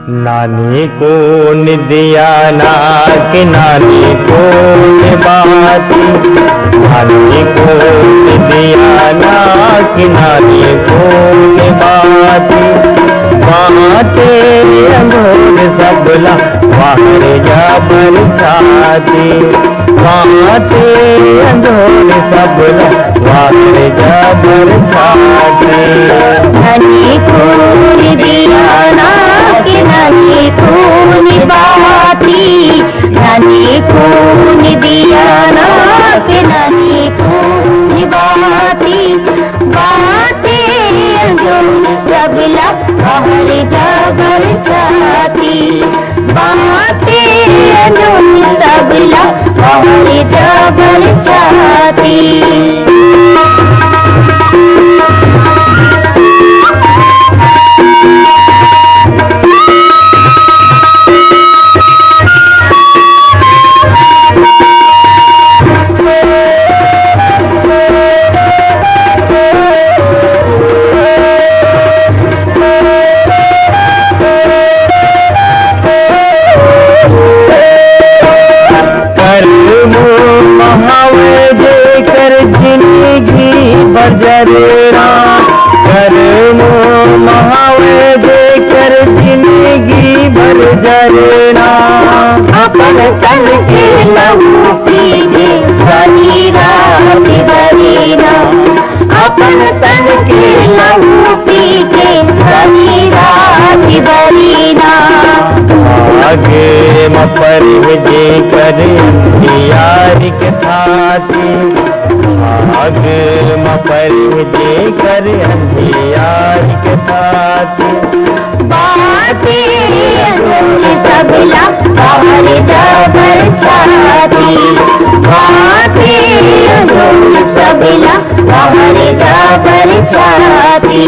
नानी को निदिया ना कि नानी को बाती, नानी को निदिया ना कि नानी को बाती, बाते अंधोर सबला बाहर जाबर छाती, बाते अंधोर सबला बाहर जाबर छाती। नानी को निदिया ना कि नानी को बाती, नानी को निदिया ना कि नानी को बाती, बाते अंधोर सबला बाहर जाबर छाती, बाते अंधोर सबला बाहर जाबर छाती। बजरना कर्मो महावे देकर जिंदगी भर जरना, अपन तन के लहू पीके सारी रात भरीना, अपन तन के लहू पीके सारी रात भरीना। आगे मपर जे कर यार के साथी, आगे मपर जे कर यार के साथी, बाते सबला बाहर जाबर छाती, बाते सबला बाहर जाबर छाती।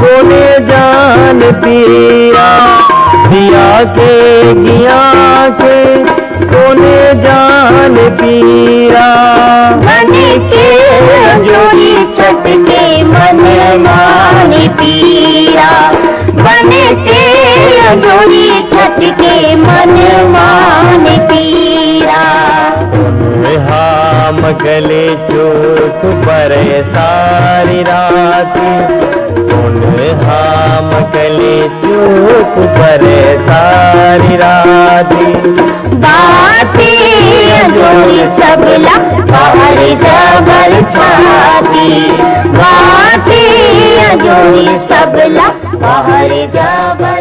कोने जान पिया, दिया के गिया के कोने जान पिया, मन के जोड़ी छत के मन मान पिया, मन के जोड़ी छत के मन मान पिया। हम गले चोट पर सारी रात, हम गले चोट पर सारी रात, बाते जोड़ी सबला बाहर जाबर छाती, बाते जोड़ी सबला बाहर जाबर